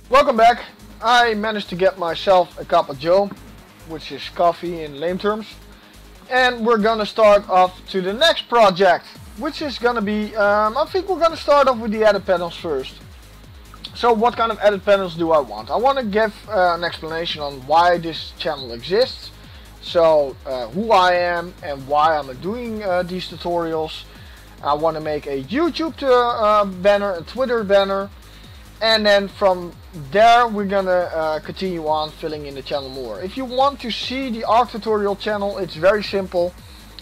Welcome back. I managed to get myself a cup of joe, which is coffee in lame terms. And we're gonna start off to the next project, which is gonna be, I think we're gonna start off with the edit panels first. So what kind of edit panels do I want? I want to give an explanation on why this channel exists. So who I am and why I'm doing these tutorials. I want to make a YouTube banner, a Twitter banner. And then from there we're gonna continue on filling in the channel more. If you want to see the Arc tutorial channel, it's very simple.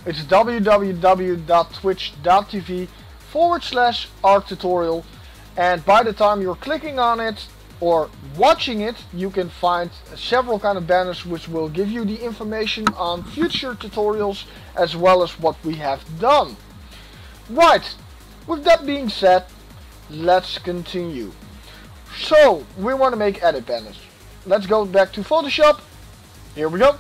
It's www.twitch.tv/Arc tutorial, and by the time you're clicking on it or watching it, you can find several kind of banners which will give you the information on future tutorials as well as what we have done. Right, with that being said, let's continue. So, we want to make edit banners. Let's go back to Photoshop. Here we go.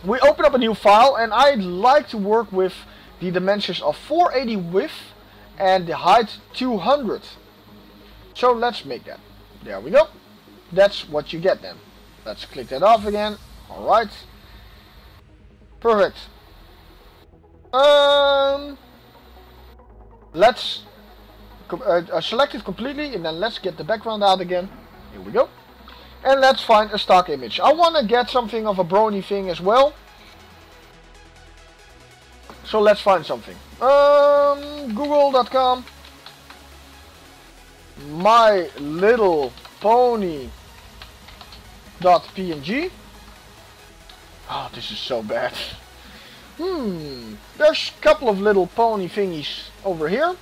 We open up a new file, and I like to work with the dimensions of 480 width and the height 200. So let's make that. There we go. That's what you get then. Let's click that off again. Alright. Perfect. Let's select it completely, and then let's get the background out again. Here we go. And let's find a stock image. I want to get something of a brony thing as well. So let's find something. Google.com. My little pony.png. Oh, this is so bad. There's a couple of little pony thingies over here.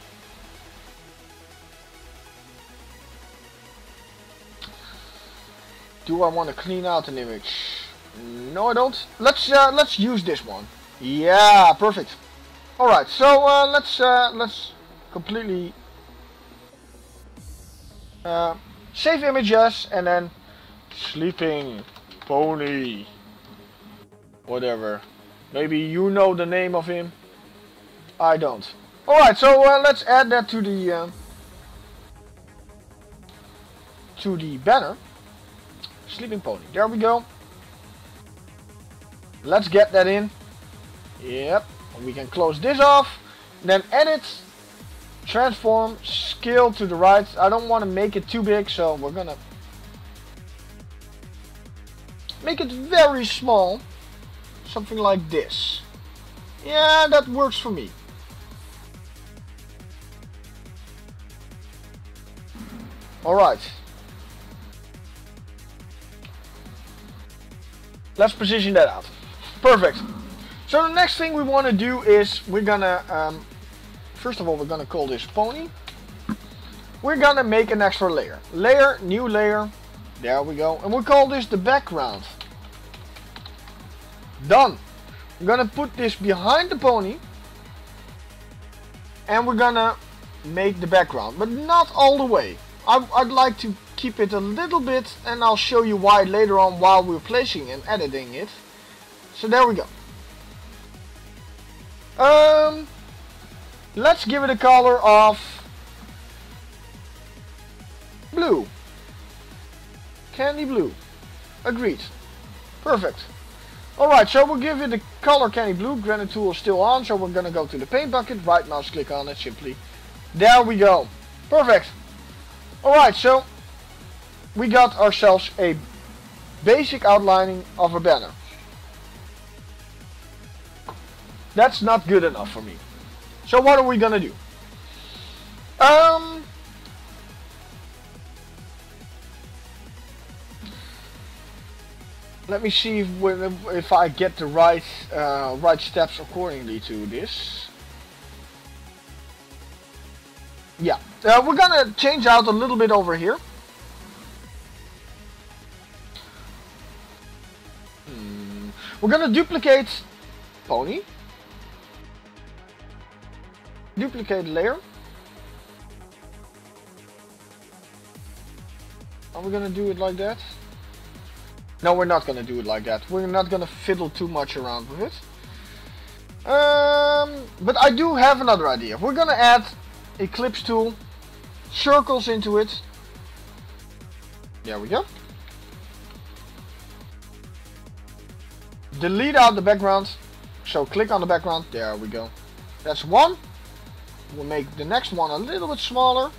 Do I want to clean out an image? No, I don't. Let's use this one. Yeah, perfect. All right, so let's completely save images and then sleeping pony. Whatever. Maybe you know the name of him. I don't. All right, so let's add that to the banner. Sleeping pony. There we go. Let's get that in. Yep. We can close this off. Then edit, transform, scale to the right. I don't want to make it too big, so we're gonna make it very small. Something like this. Yeah, that works for me. Alright. Let's position that out. Perfect. So the next thing we want to do is we're gonna first of all we're gonna call this pony. We're gonna make an extra layer. Layer, new layer. There we go. And we'll call this the background. Done. We're gonna put this behind the pony. And we're gonna make the background, but not all the way. I'd like to keep it a little bit, and I'll show you why later on while we're placing and editing it. So there we go. Let's give it a color of blue. Candy blue. Agreed. Perfect. Alright, so we'll give it the color candy blue. Granite tool is still on, so we're gonna go to the paint bucket, right mouse click on it simply. There we go. Perfect. Alright, so we got ourselves a basic outlining of a banner. That's not good enough for me. So what are we gonna do? Let me see if I get the right steps accordingly to this. Yeah, we're gonna change out a little bit over here. We're gonna duplicate pony. Duplicate layer. Are we gonna do it like that? No, we're not gonna do it like that. We're not gonna fiddle too much around with it. But I do have another idea. We're gonna add Eclipse tool, circles into it, There we go. Delete out the background. So click on the background. There we go. That's one. We'll make the next one a little bit smaller.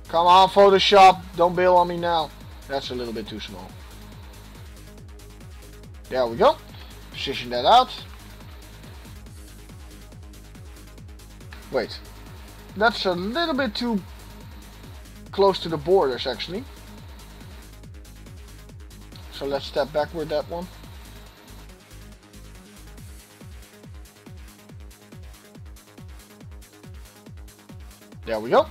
Come on, Photoshop. Don't bail on me now. That's a little bit too small. There we go. Position that out. Wait. That's a little bit too close to the borders actually. So let's step backward that one. There we go.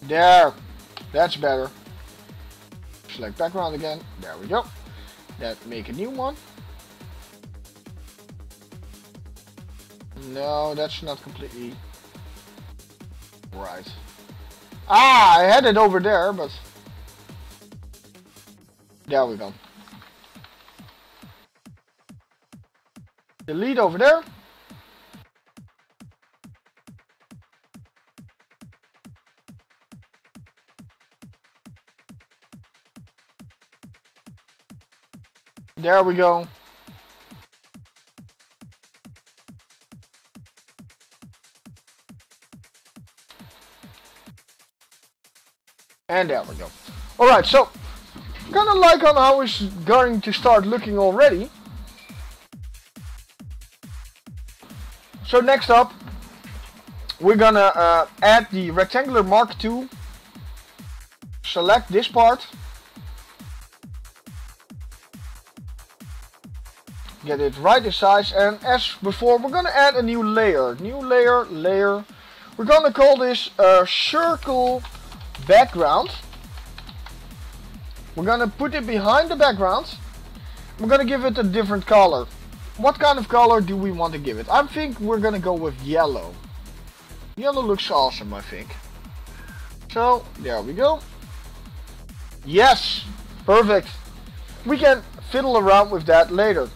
There. That's better. Select background again. There we go. That make a new one. No, that's not completely right. Ah, I had it over there, but there we go. Delete over there. There we go. And there we go. Alright, so kind of like on how it's going to start looking already. So next up, we're gonna add the rectangular mark tool. Select this part. Get it right in size, and as before, we're gonna add a new layer. New layer, layer. We're gonna call this circle background. We're gonna put it behind the background. We're gonna give it a different color. What kind of color do we want to give it? I think we're gonna go with yellow. Yellow looks awesome, I think. So, there we go. Yes! Perfect. We can fiddle around with that later.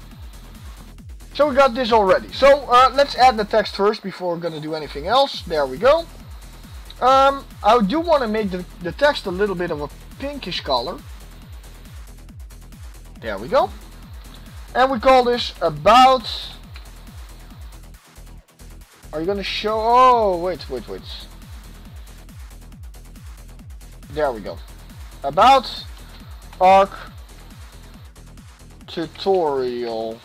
So we got this already. So let's add the text first before we're gonna do anything else. There we go. I do want to make the text a little bit of a pinkish color. There we go. And we call this about... Are you gonna show... Oh, wait. There we go. About Arc tutorial.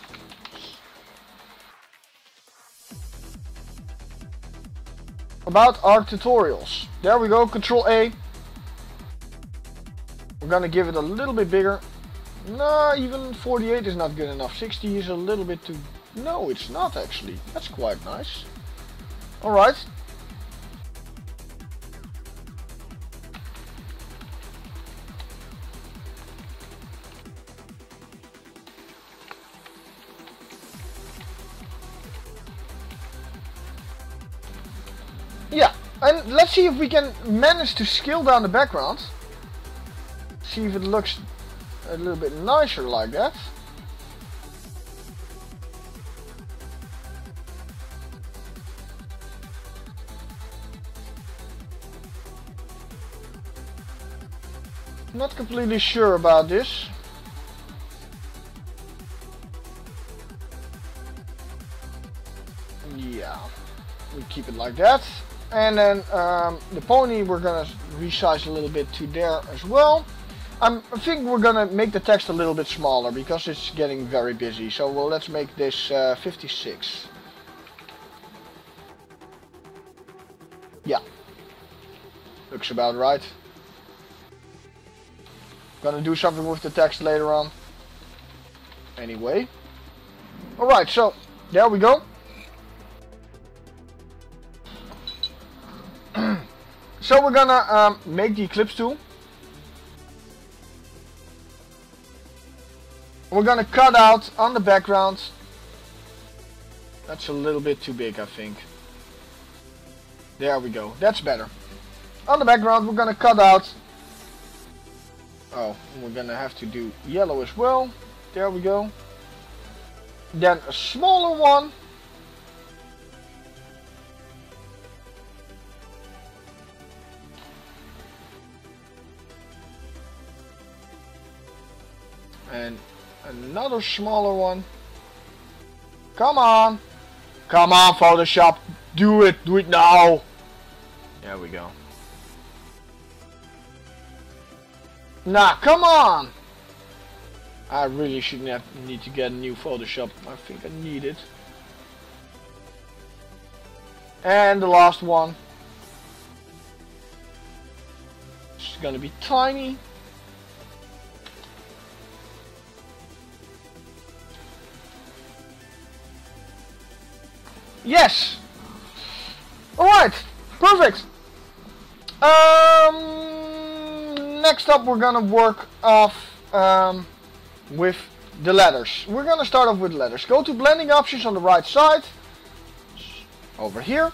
About Arc tutorials. There we go. Control A. We're gonna give it a little bit bigger. No, even 48 is not good enough. 60 is a little bit too... No, it's not actually. That's quite nice. Alright. Yeah, and let's see if we can manage to scale down the background. See if it looks a little bit nicer like that. Not completely sure about this. Yeah, we keep it like that. And then the pony we're gonna resize a little bit to there as well. I think we're gonna make the text a little bit smaller because it's getting very busy. So well, let's make this 56. Yeah, looks about right. Gonna do something with the text later on. Anyway. Alright, so there we go. So we're gonna make the eclipse tool. We're gonna cut out on the background. That's a little bit too big, I think. There we go. That's better. On the background we're gonna cut out. Oh, we're gonna have to do yellow as well. There we go. Then a smaller one. And another smaller one. Come on. Come on, Photoshop. Do it. Do it now. There we go. Nah, come on. I really shouldn't need to get a new Photoshop. I think I need it. And the last one. It's gonna be tiny. Yes! Alright, perfect! Next up we're gonna work off with the letters. We're gonna start off with letters. Go to blending options on the right side. Over here.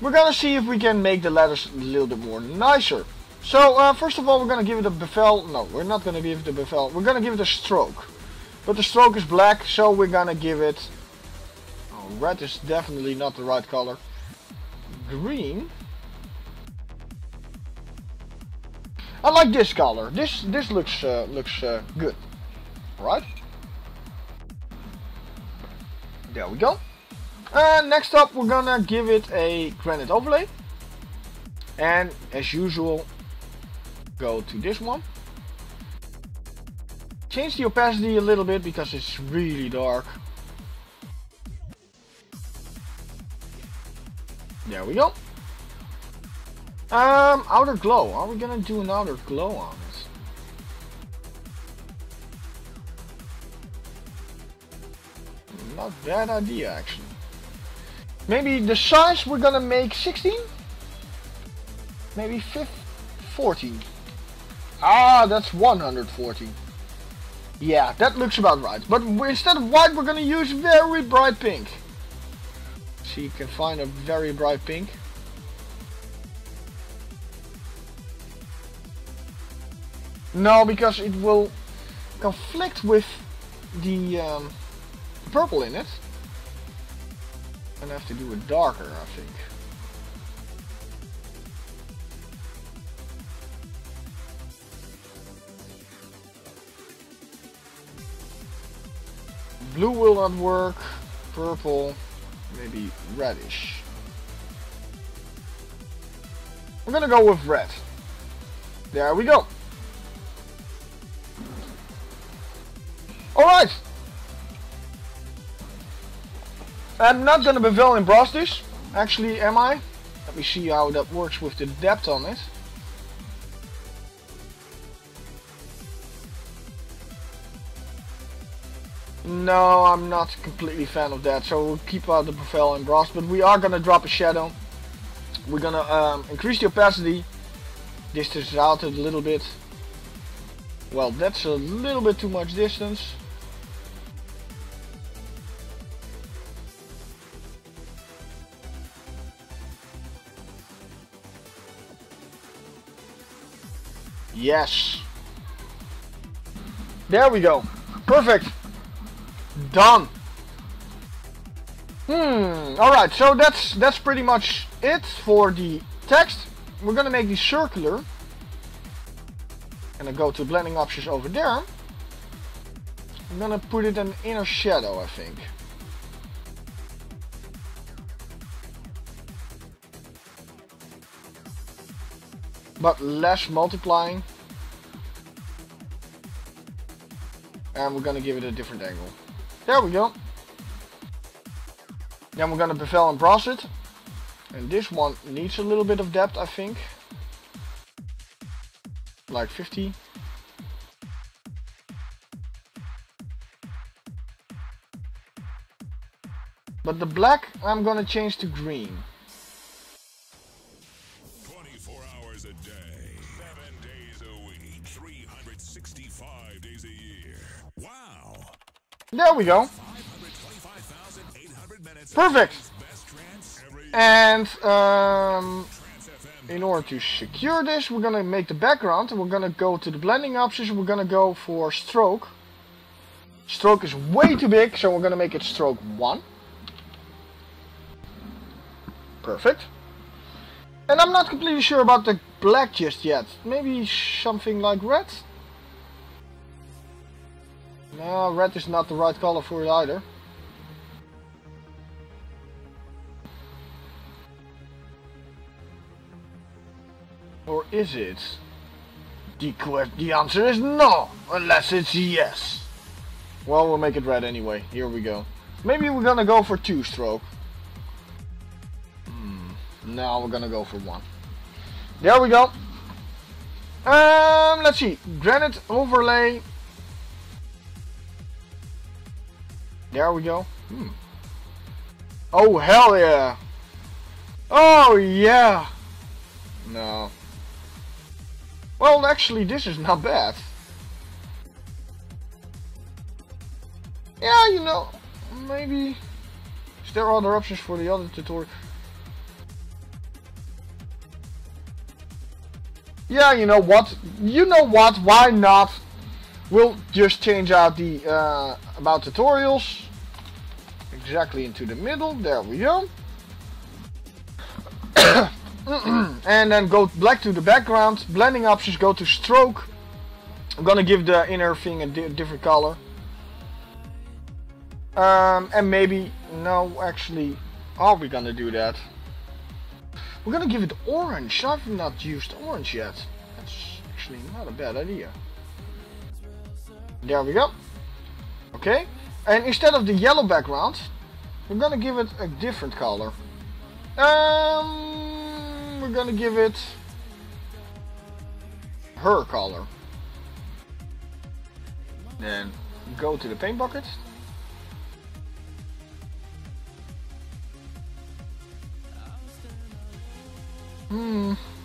We're gonna see if we can make the letters a little bit more nicer. So first of all we're gonna give it a bevel. No, we're not gonna give it a bevel. We're gonna give it a stroke. But the stroke is black, so we're gonna give it... red is definitely not the right color. Green. I like this color. This looks good. Right? There we go. Next up, we're gonna give it a granite overlay. And as usual, go to this one. Change the opacity a little bit because it's really dark. There we go. Outer glow. Are we gonna do an outer glow on it? Not bad idea actually. Maybe the size we're gonna make 16? Maybe 14. Ah, that's 114. Yeah, that looks about right. But instead of white we're gonna use very bright pink. So you can find a very bright pink. No, because it will conflict with the purple in it. And I have to do it darker, I think. Blue will not work. Purple. Maybe reddish. I'm gonna go with red. There we go. Alright. I'm not gonna bevel emboss this. Actually, am I? Let me see how that works with the depth on it. No, I'm not completely fan of that, so we'll keep out the bevel emboss, but we are gonna drop a shadow. We're gonna increase the opacity, distance it out a little bit. Well, that's a little bit too much distance. Yes. There we go. Perfect. Done. Alright, so that's pretty much it for the text. We're gonna make this circular. Gonna go to blending options over there. I'm gonna put it an inner shadow, I think. But less multiplying. And we're gonna give it a different angle. There we go. Then we're gonna bevel emboss it. And this one needs a little bit of depth, I think. Like 50. But the black I'm gonna change to green. 24 hours a day, 7 days a week, 365 days a year. Wow. There we go. 525,800 minutes. Perfect. Best trance every And in order to secure this, we're gonna make the background and we're gonna go to the blending options and we're gonna go for stroke. Stroke is way too big, so we're gonna make it stroke 1. Perfect. And I'm not completely sure about the black just yet. Maybe something like red? No, red is not the right color for it either. Or is it? The answer is no, unless it's yes. Well, we'll make it red anyway. Here we go. Maybe we're gonna go for 2-stroke. No, we're gonna go for 1. There we go. Let's see. Granite overlay. There we go. Oh, hell yeah. Oh, yeah. No. Well, actually, this is not bad. Yeah, you know, maybe. Is there other options for the other tutorial? Yeah, you know what? Why not? We'll just change out the about tutorials exactly into the middle. There we go. And then go black to the background. Blending options, go to stroke. I'm gonna give the inner thing a different color. And maybe, no, actually, are we gonna do that? We're gonna give it orange. I've not used orange yet. That's actually not a bad idea. There we go. Okay. And instead of the yellow background, we're gonna give it a different color. We're gonna give it her color. Then go to the paint bucket.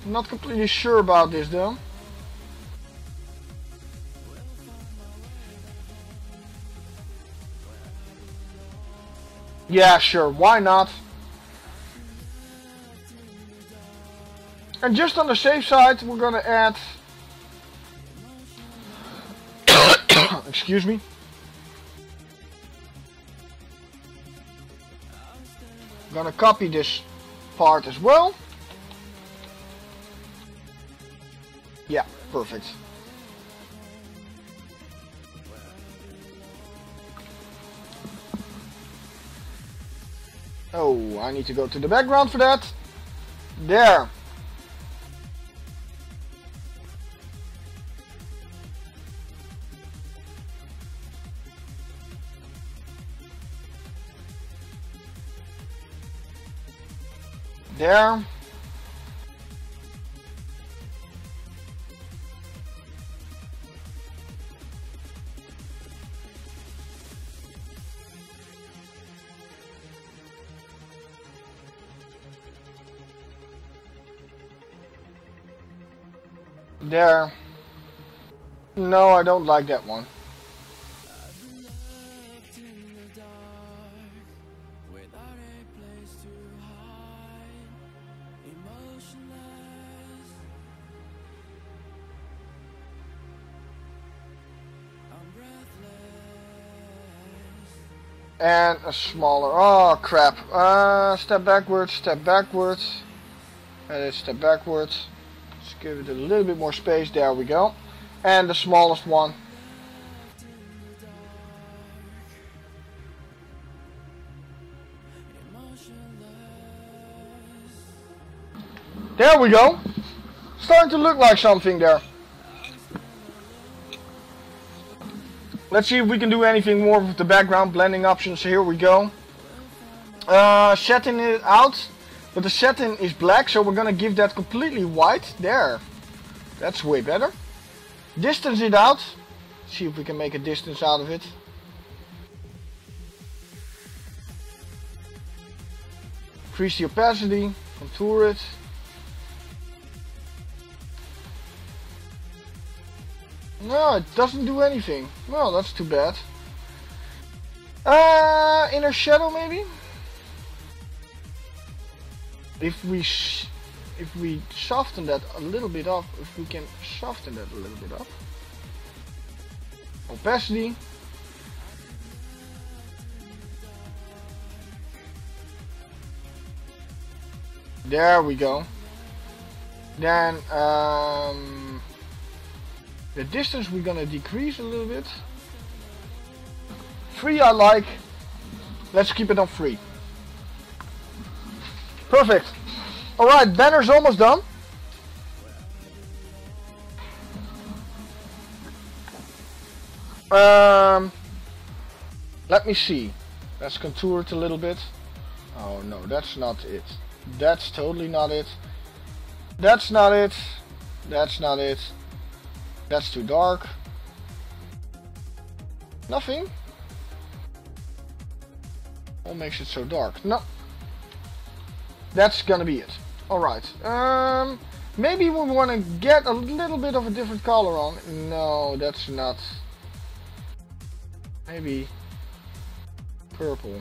Not completely sure about this though. Yeah, sure, why not? And just on the safe side, we're gonna add excuse me. I'm gonna copy this part as well. Yeah, perfect. Oh, I need to go to the background for that. There. There. There. No, I don't like that one. And a smaller, oh crap, step backwards, and step backwards. Let's give it a little bit more space, there we go. And the smallest one. There we go. Starting to look like something there. Let's see if we can do anything more with the background blending options. Here we go. Setting it out, but the setting is black, so we're gonna give that completely white. There, that's way better. Distance it out. See if we can make a distance out of it. Increase the opacity, contour it. No, it doesn't do anything. Well, that's too bad. Inner shadow maybe? If we soften that a little bit up, if we can soften that a little bit up. Opacity. There we go. Then the distance we're gonna decrease a little bit. 3 I like. Let's keep it on 3. Perfect. Alright, banner's almost done. Let me see. Let's contour it a little bit. Oh no, that's not it. That's totally not it. That's not it. That's not it. That's too dark. Nothing? What makes it so dark? No. That's gonna be it. Alright. Maybe we want to get a little bit of a different color on. No, that's not. Maybe purple.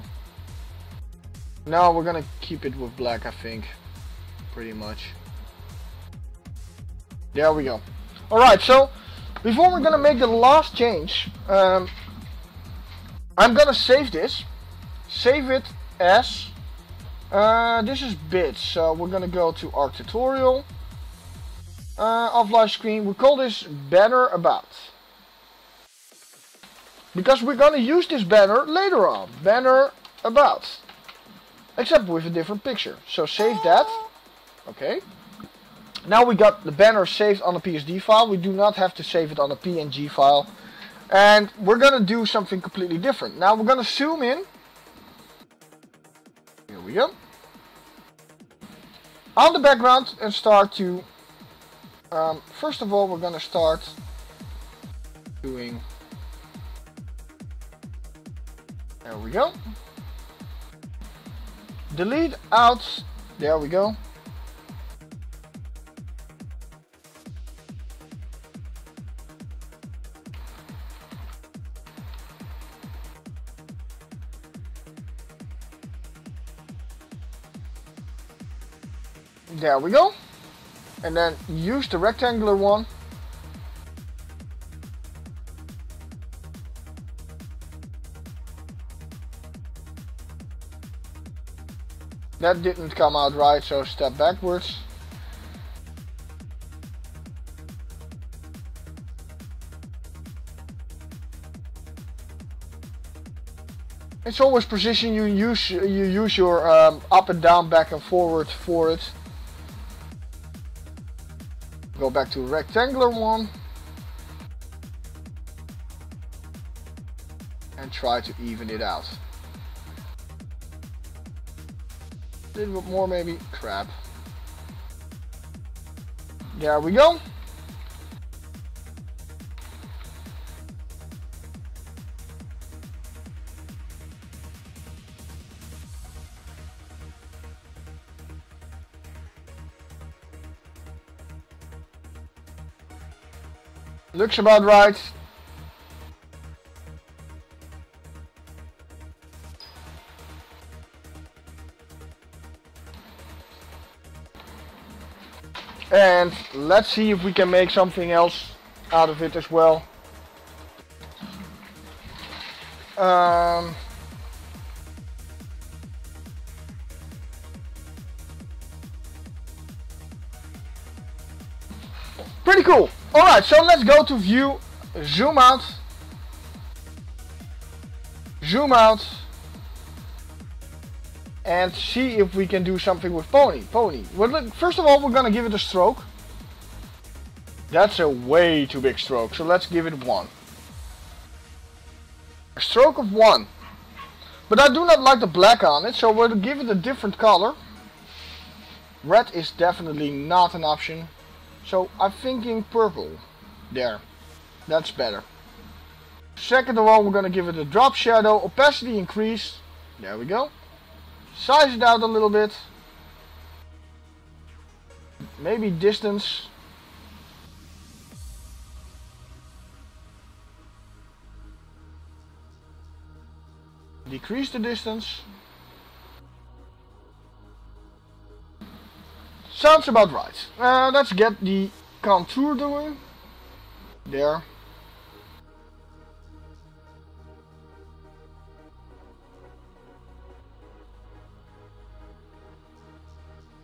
No, we're gonna keep it with black, I think. Pretty much. There we go. Alright, so before we're gonna make the last change, I'm gonna save this. Save it as this is bits, so we're gonna go to Arc Tutorial, off live screen. We call this banner about, because we're gonna use this banner later on. Banner about, except with a different picture. So save that. Okay. Now we got the banner saved on a PSD file. We do not have to save it on a PNG file. And we're gonna do something completely different. Now we're gonna zoom in. Here we go. On the background and start to, first of all, we're gonna start doing, there we go. Delete out, there we go. There we go. And then use the rectangular one. That didn't come out right, so step backwards. It's always position you use your up and down, back and forward for it. Go back to rectangular one and try to even it out. A little bit more maybe. Crap. There we go. Looks about right. And let's see if we can make something else out of it as well. Pretty cool. Alright, so let's go to view, zoom out, and see if we can do something with Pony. Well, look, first of all, we're gonna give it a stroke. That's a way too big stroke, so let's give it 1. A stroke of 1. But I do not like the black on it, so we'll give it a different color. Red is definitely not an option. So I'm thinking purple. There. That's better. Second of all, we're going to give it a drop shadow. Opacity increase. There we go. Size it out a little bit. Maybe distance. Decrease the distance. Sounds about right. Let's get the contour doing. There.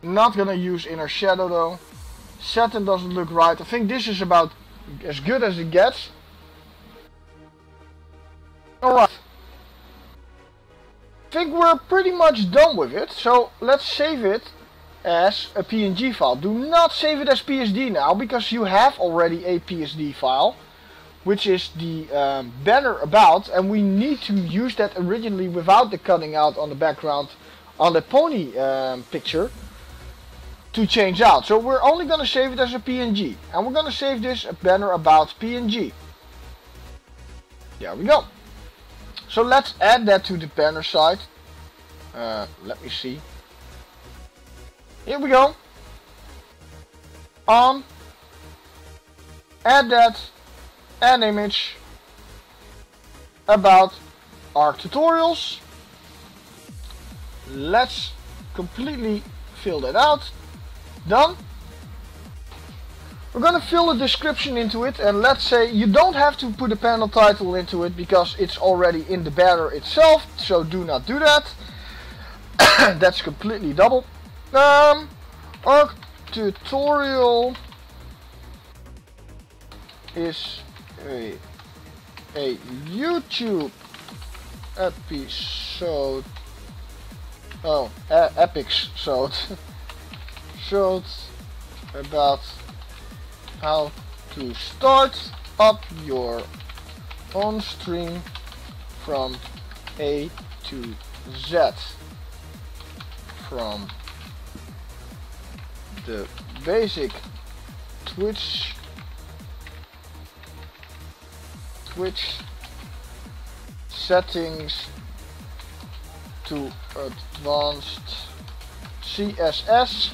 Not gonna use inner shadow though. Satin doesn't look right. I think this is about as good as it gets. Alright. think we're pretty much done with it. So let's save it as a PNG file. Do not save it as PSD now, because you have already a PSD file, which is the banner about, and we need to use that originally without the cutting out on the background on the pony picture to change out. So we're only going to save it as a PNG, and we're going to save this banner about PNG. There we go. So let's add that to the banner side. Let me see. Here we go. On. Add that. Add image. About Arc Tutorials. Let's completely fill that out. Done. We're gonna fill a description into it, and let's say you don't have to put a panel title into it because it's already in the banner itself, so do not do that. That's completely double. Arc Tutorial is a YouTube episode. Oh, epics showed about how to start up your own stream from A to Z, from the basic Twitch settings to advanced CSS,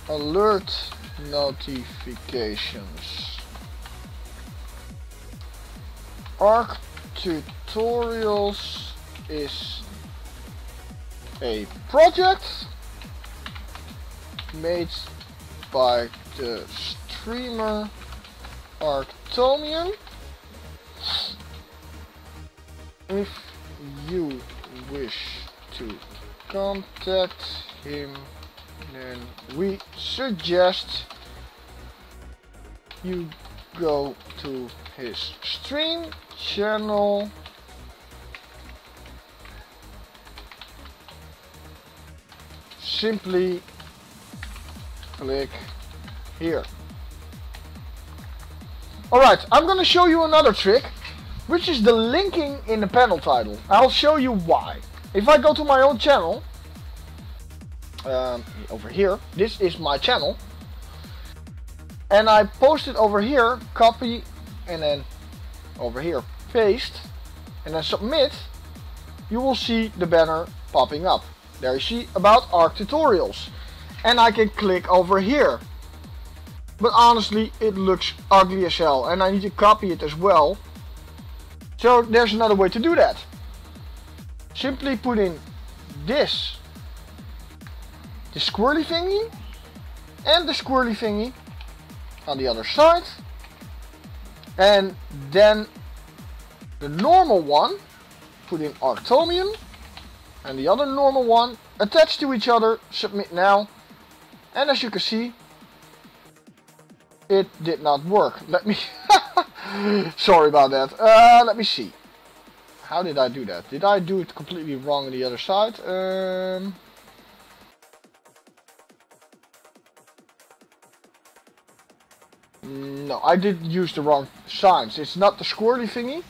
alert notifications. Arc Tutorials is a project made by the streamer Arctomian. If you wish to contact him, then we suggest you go to his stream channel, simply click here. Alright, I'm gonna show you another trick, which is the linking in the panel title. I'll show you why. If I go to my own channel, over here, this is my channel, and I post it over here, copy, and then over here paste, and then submit, you will see the banner popping up. There you see about Arc Tutorials, and I can click over here, but honestly it looks ugly as hell, and I need to copy it as well. So there's another way to do that. Simply put in this, the squirrely thingy, and the squirrely thingy on the other side, and then the normal one, put in Arctomian, and the other normal one, attach to each other, submit now, and as you can see, it did not work. Let me sorry about that. Let me see. How did I do that? Did I do it completely wrong on the other side? No, I did use the wrong signs. It's not the squirrely thingy.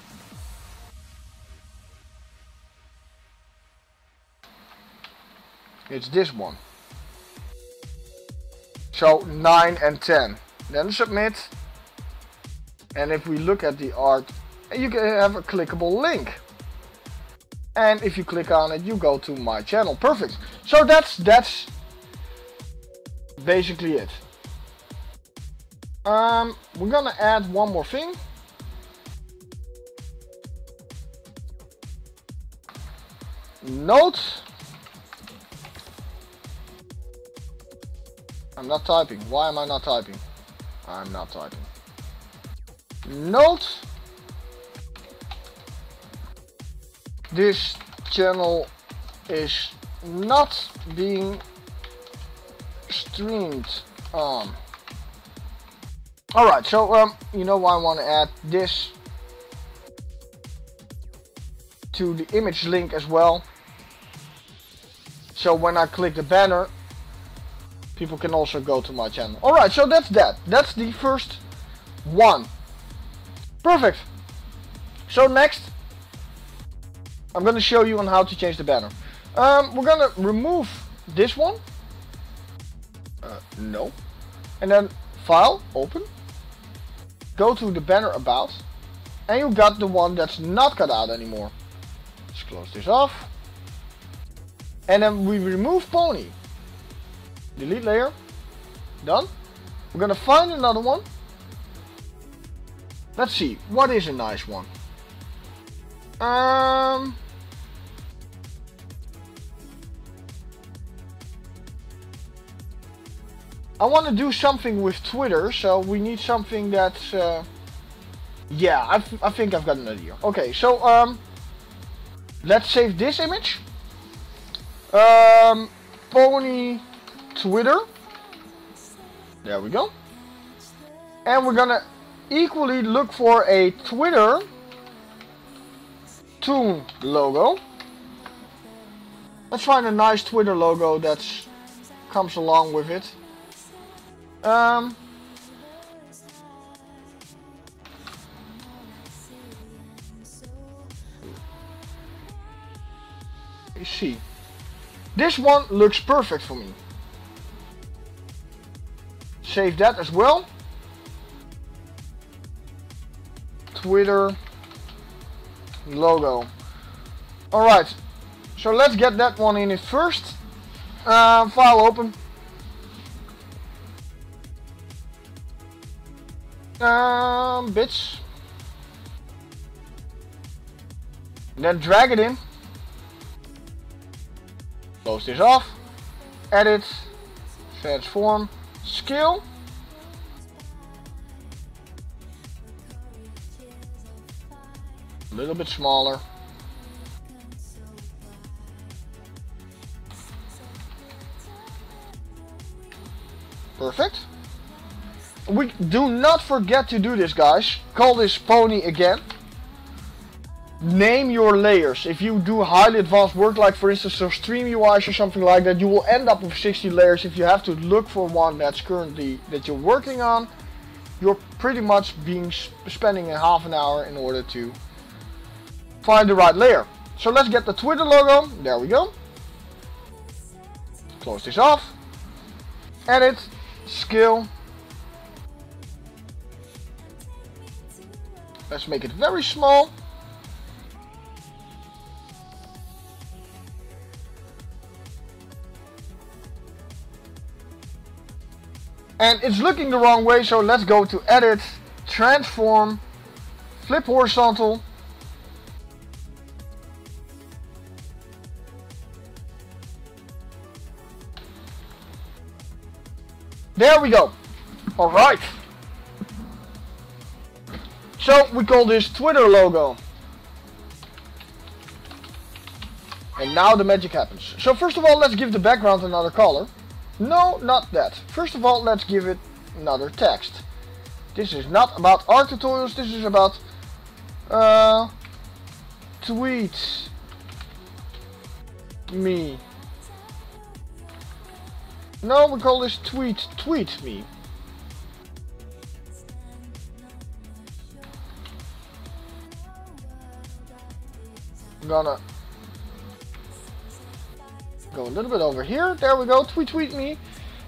It's this one. So 9 and 10. Then submit. And if we look at the art, you can have a clickable link. And if you click on it, you go to my channel. Perfect. So that's basically it. We're gonna add one more thing. Note. I'm not typing. Why am I not typing? I'm not typing. Note. This channel is not being streamed on. Alright, so you know why I want to add this to the image link as well. So when I click the banner, people can also go to my channel. Alright, so that's that. That's the first one. Perfect. So next, I'm going to show you on how to change the banner. We're going to remove this one. No. And then File, Open. Go to the banner About. And you got the one that's not cut out anymore. Let's close this off. And then we remove Pony. Delete layer. Done. We're gonna find another one. Let's see, what is a nice one? I want to do something with Twitter, so we need something that's yeah, I think I've got an idea. Okay, so let's save this image. Pony Twitter. There we go. And we're gonna equally look for a Twitter Toon logo. Let's find a nice Twitter logo that comes along with it. You see, this one looks perfect for me. Save that as well. Twitter logo. Alright, so let's get that one in it first. File open. Bits. Then drag it in. Close this off. Edit. Transform. Scale. A little bit smaller. Perfect. We do not forget to do this, guys. Call this Pony again. Name your layers. If you do highly advanced work, like for instance some stream UIs or something like that, you will end up with 60 layers. If you have to look for one that's currently that you're working on, you're pretty much spending a half an hour in order to find the right layer. So let's get the Twitter logo. There we go. Close this off. Edit. Scale. Let's make it very small. And it's looking the wrong way, so let's go to Edit, Transform, Flip Horizontal. There we go. Alright. So we call this Twitter logo. And now the magic happens. So first of all, let's give the background another color. No, not that. First of all, let's give it another text. This is not about art tutorials, this is about tweet me. No, we call this tweet me. I'm gonna go a little bit over here. There we go. Tweet me.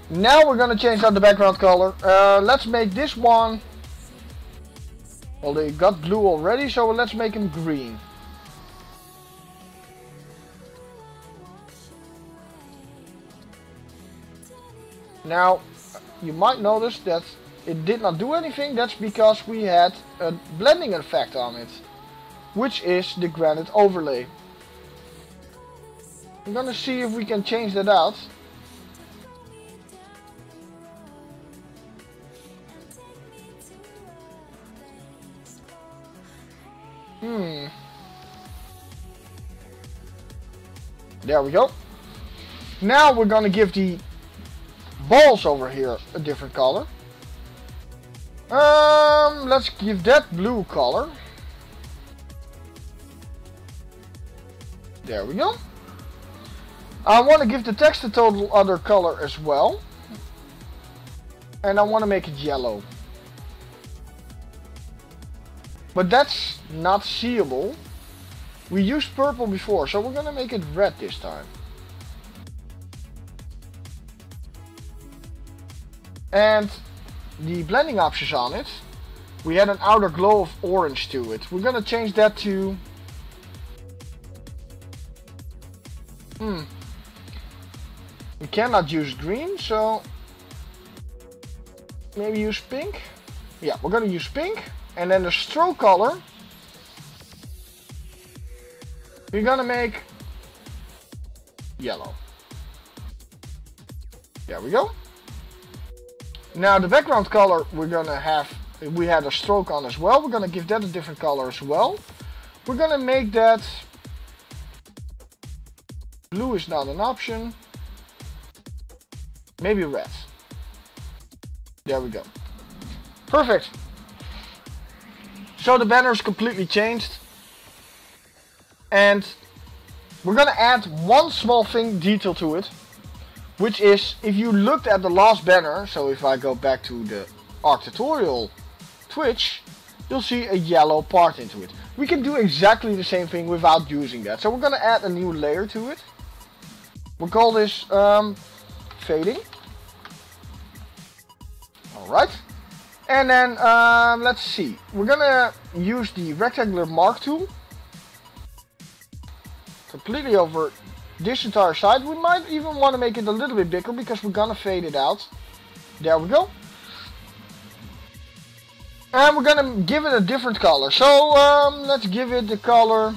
Now we're gonna change out the background color. Let's make this one. Well, they got blue already, so let's make them green. Now, you might notice that it did not do anything. That's because we had a blending effect on it, which is the granite overlay. I'm gonna see if we can change that out. There we go. Now we're gonna give the balls over here a different color. Let's give that blue color. There we go. I want to give the text a total other color as well. And I want to make it yellow. But that's not seeable. We used purple before, so we're going to make it red this time. And the blending options on it, we had an outer glow of orange to it. We're going to change that to... We cannot use green, so maybe use pink. Yeah, we're gonna use pink. And then the stroke color, we're gonna make yellow. There we go. Now the background color we're gonna have, we had a stroke on as well. We're gonna give that a different color as well. We're gonna make that, blue is not an option. Maybe red. There we go. Perfect. So the banner is completely changed. And we're gonna add one small detail to it. Which is, if you looked at the last banner, so if I go back to the Arc Tutorial Twitch, you'll see a yellow part into it. We can do exactly the same thing without using that. So we're gonna add a new layer to it. We'll call this fading. Alright. And then, let's see. We're gonna use the rectangular mark tool. Completely over this entire side. We might even want to make it a little bit bigger because we're gonna fade it out. There we go. And we're gonna give it a different color. So, let's give it the color...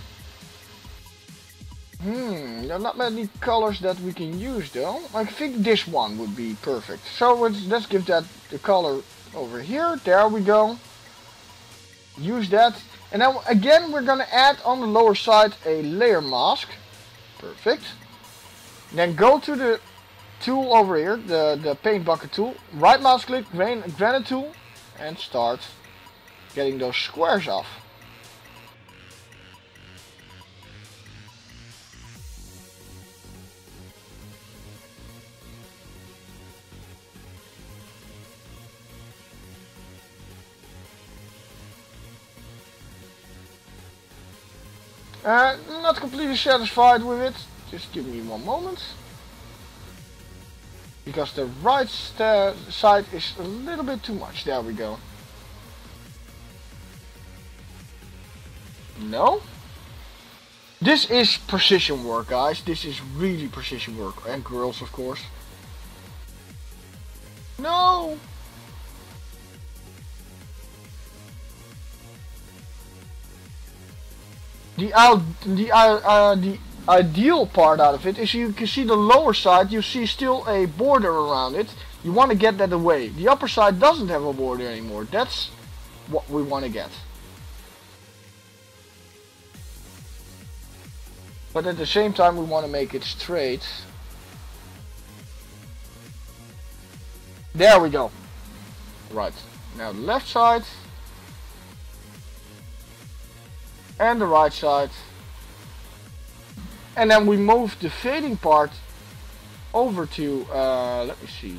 there are not many colors that we can use though. I think this one would be perfect. So let's give that the color over here. There we go. Use that. And then again we're gonna add on the lower side a layer mask. Perfect. Then go to the tool over here, the paint bucket tool. Right mouse click, granite tool, and start getting those squares off. Not completely satisfied with it. Just give me one moment. Because the right side is a little bit too much. There we go. No. This is precision work, guys. This is really precision work. And girls, of course. No. The ideal part out of it is you can see the lower side, you see still a border around it. You want to get that away. The upper side doesn't have a border anymore. That's what we want to get. But at the same time we want to make it straight. There we go. Right. Now the left side. And the right side. And then we move the fading part over to, let me see.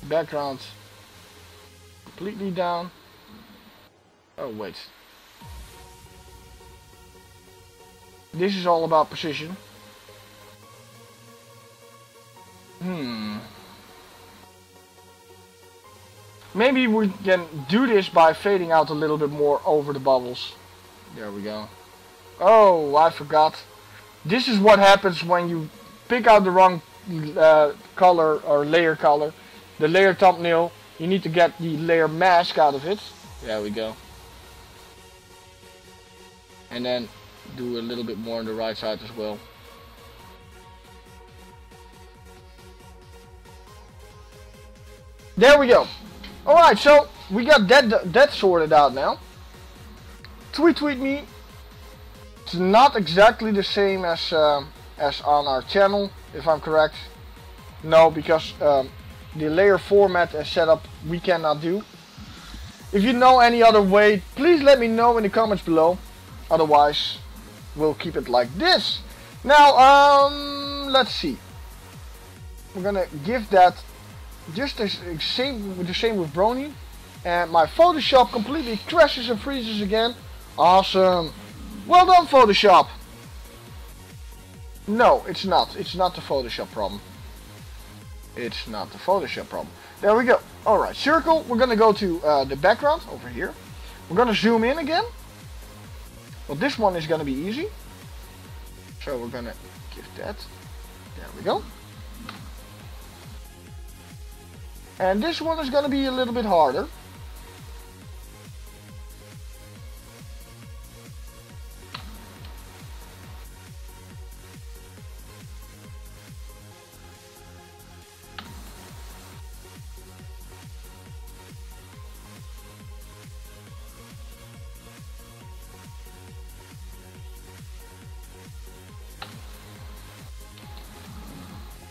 Background completely down. Oh wait. This is all about precision. Maybe we can do this by fading out a little bit more over the bubbles. There we go. Oh, I forgot. This is what happens when you pick out the wrong color or layer color. The layer thumbnail. You need to get the layer mask out of it. There we go. And then do a little bit more on the right side as well. There we go. Alright, so we got that sorted out now. Tweet me. It's not exactly the same as on our channel, if I'm correct. No, because the layer format and setup we cannot do. If you know any other way, please let me know in the comments below. Otherwise, we'll keep it like this. Now, let's see. We're gonna give that just the same with Brony. And my Photoshop completely crashes and freezes again. Awesome. Well done, Photoshop. No, it's not. It's not the Photoshop problem. It's not the Photoshop problem. There we go. Alright, circle. We're gonna go to the background over here. We're gonna zoom in again. Well, this one is gonna be easy. So we're gonna give that. There we go. And this one is gonna be a little bit harder.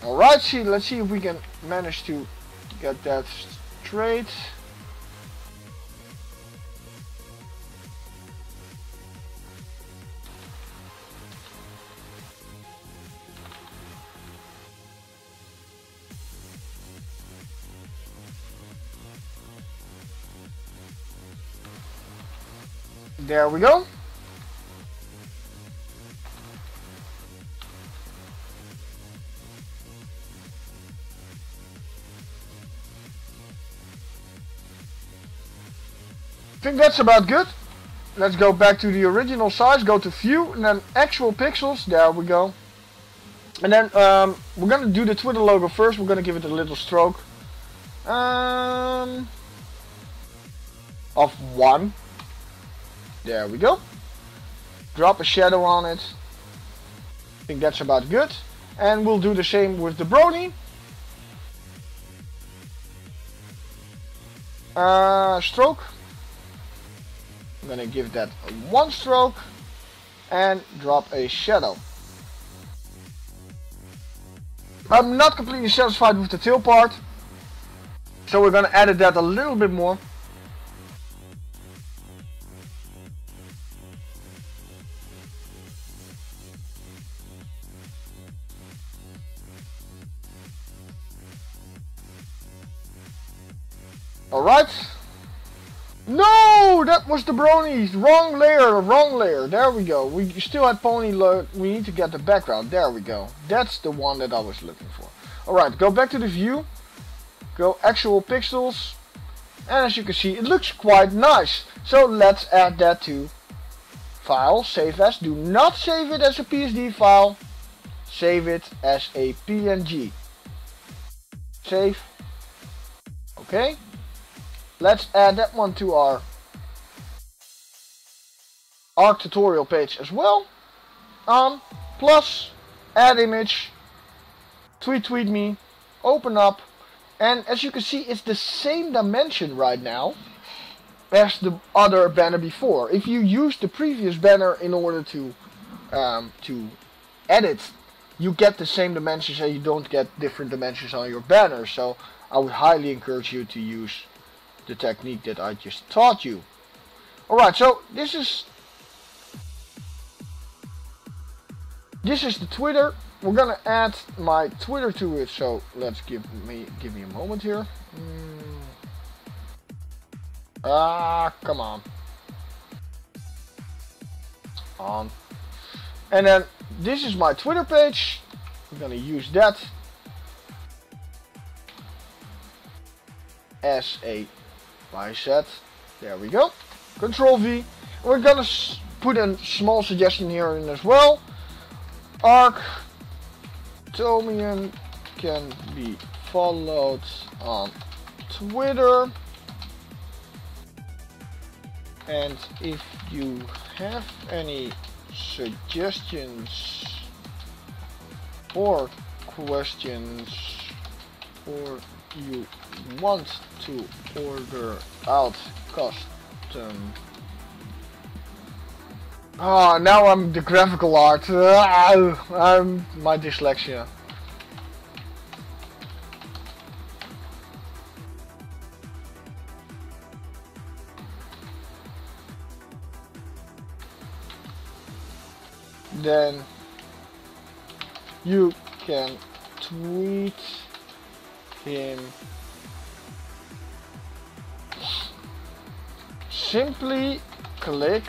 Alright, let's see if we can manage to get that straight. There we go. I think that's about good. Let's go back to the original size, go to view, and then actual pixels. There we go. And then we're gonna do the Twitter logo first. We're gonna give it a little stroke of 1. There we go. Drop a shadow on it. I think that's about good. And we'll do the same with the Brony. Stroke. I'm gonna give that 1 stroke and drop a shadow. I'm not completely satisfied with the tail part, so we're gonna edit that a little bit more. Alright. No, that was the Brony. Wrong layer, wrong layer. There we go. We still had pony load. We need to get the background. There we go. That's the one that I was looking for. Alright, go back to the view. Go actual pixels. And as you can see, it looks quite nice. So let's add that to file, save as. Do not save it as a PSD file. Save it as a PNG. Save. Okay. Let's add that one to our Arc tutorial page as well. Plus, add image, tweet me, open up, and as you can see, it's the same dimension right now as the other banner before. If you use the previous banner in order to edit, you get the same dimensions and you don't get different dimensions on your banner. So I would highly encourage you to use the technique that I just taught you. Alright, so this is the Twitter. We're gonna add my Twitter to it, so let's give me a moment here. Come on. And then this is my Twitter page. I'm gonna use that as a set. There we go. Control V. We're gonna put a small suggestion here in as well. Arctomian can be followed on Twitter. And if you have any suggestions or questions, or you want to order out custom. Now I'm the graphical art. I'm my dyslexia. then you can tweet him. Simply click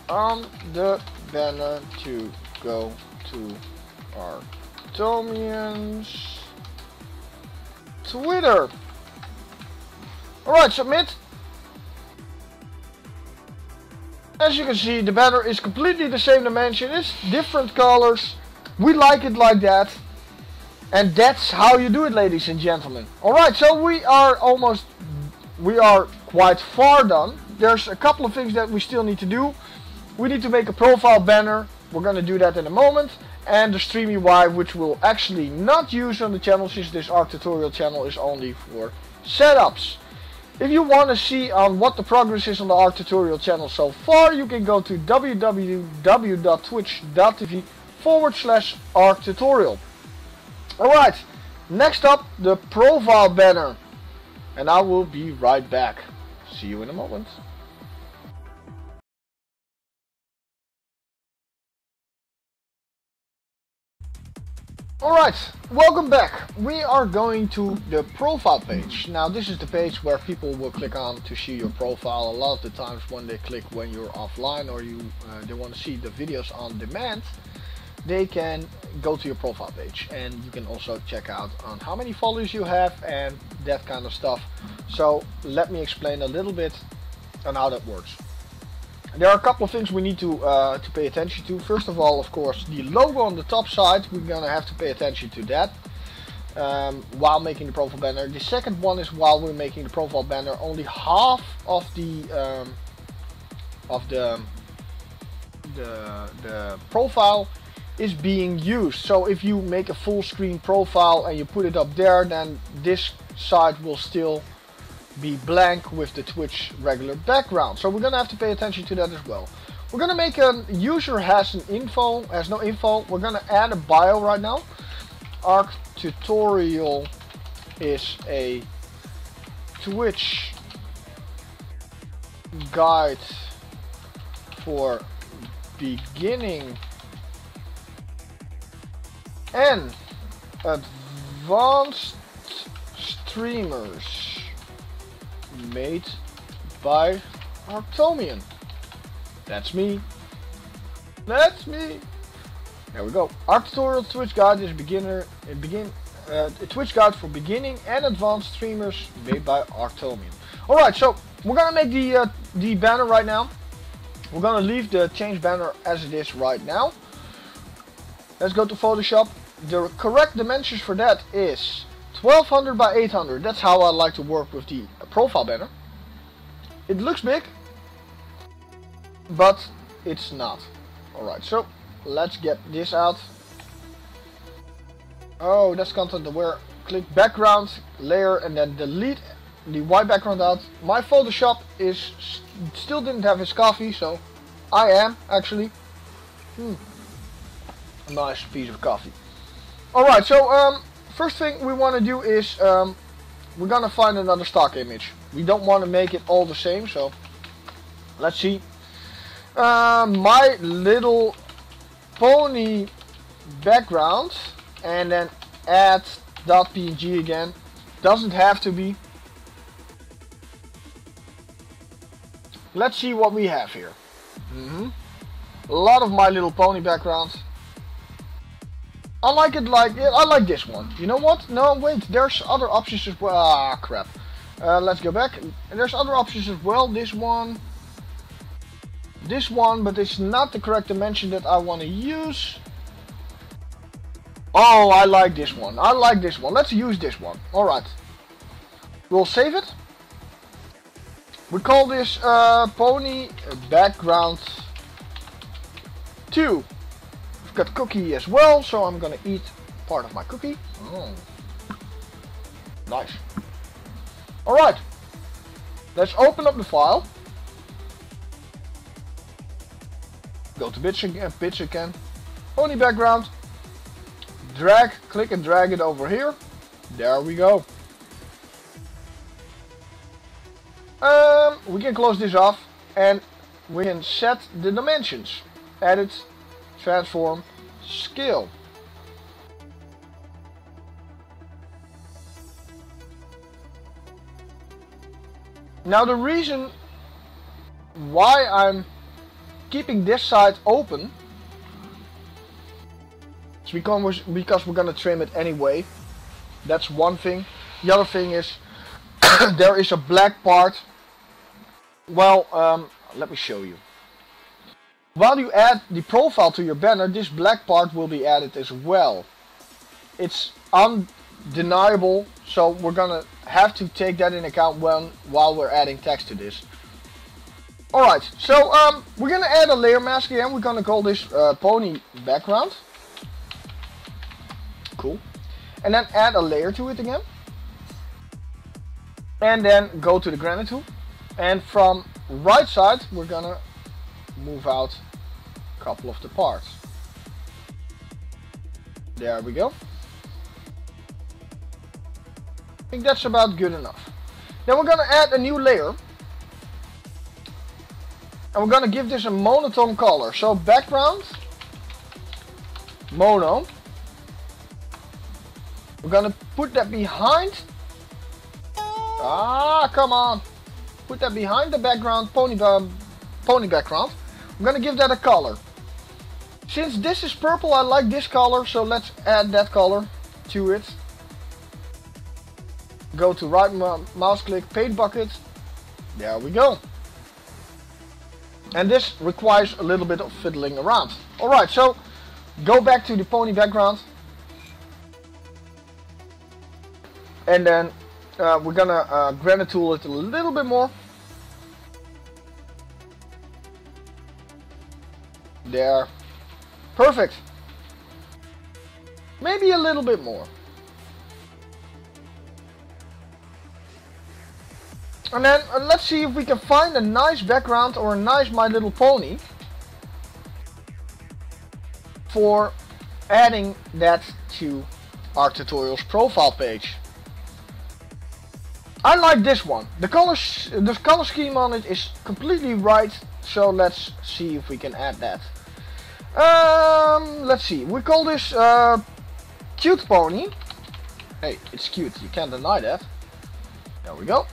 on the banner to go to Arctomian's Twitter. Alright, submit. As you can see, the banner is completely the same dimension, it's different colors. We like it like that. And that's how you do it, ladies and gentlemen. Alright, so we are quite far done. There's a couple of things that we still need to do. We need to make a profile banner. We're going to do that in a moment. And the Stream UI, which we'll actually not use on the channel, since this Arc tutorial channel is only for setups. If you want to see on what the progress is on the Arc tutorial channel so far, you can go to www.twitch.tv/Arc tutorial. Alright, next up, the profile banner. And I will be right back. See you in a moment. Alright, welcome back. We are going to the profile page. Now this is the page where people will click on to see your profile. A lot of the times when they click when you're offline or they want to see the videos on demand, they can go to your profile page, and you can also check out on how many followers you have and that kind of stuff. So let me explain a little bit on how that works. There are a couple of things we need to pay attention to. First of all, of course, the logo on the top side, we're gonna have to pay attention to that while making the profile banner. The second one is, while we're making the profile banner, only half of the profile is being used. So if you make a full screen profile and you put it up there, then this side will still be blank with the Twitch regular background. So we're gonna have to pay attention to that as well. We're gonna make a user has no info. We're gonna add a bio right now. Arc tutorial is a Twitch guide for beginning and advanced streamers, made by Arctomian. That's me. That's me. There we go. Arc tutorial Twitch guide is a Twitch guide for beginning and advanced streamers, made by Arctomian. Alright, so we're gonna make the banner right now. We're gonna leave the change banner as it is right now. Let's go to Photoshop. The correct dimensions for that is 1200 by 800. That's how I like to work with the profile banner. It looks big, but it's not. Alright, so let's get this out. Oh, that's content aware. Click background layer and then delete the white background out. My Photoshop is still didn't have his coffee, so I am actually a nice piece of coffee. Alright, so first thing we want to do is we're gonna find another stock image. We don't want to make it all the same, so let's see. My Little Pony background, and then add .png again. Doesn't have to be. Let's see what we have here. A lot of My Little Pony backgrounds. I like it like it. I like this one. You know what? No, wait. There's other options as well. Ah, crap. Let's go back. And there's other options as well. This one, but it's not the correct dimension that I want to use. Oh, I like this one. I like this one. Let's use this one. All right. We'll save it. We call this Pony Background 2. We've got cookie as well, so I'm gonna eat part of my cookie. Oh, nice. All right. Let's open up the file. Go to bits again. Pony background. Drag, click and drag it over here. There we go. We can close this off and we can set the dimensions. Edit, transform, scale. Now the reason why I'm keeping this side open is because we're gonna trim it anyway. That's one thing. The other thing is there is a black part. Well, let me show you. While you add the profile to your banner, this black part will be added as well. It's undeniable, so we're gonna have to take that in account while we're adding text to this. Alright, so we're gonna add a layer mask again. We're gonna call this pony background. Cool. And then add a layer to it again. And then go to the granite tool. And from right side, we're gonna move out a couple of the parts. There we go. I think that's about good enough. Then we're gonna add a new layer. And we're gonna give this a monotone color. So background, mono. We're gonna put that behind. Ah, come on. Put that behind the background, pony background. I'm gonna give that a color. Since this is purple, I like this color, so let's add that color to it. Go to right mouse click, paint bucket. There we go. And this requires a little bit of fiddling around. Alright, so go back to the pony background. And then we're gonna granite tool it a little bit more. There. Perfect. Maybe a little bit more. And then let's see if we can find a nice background or a nice My Little Pony for adding that to our tutorial's profile page. I like this one. The color scheme on it is completely right, so let's see if we can add that. Let's see. We call this cute pony. Hey, it's cute. You can't deny that. There we go.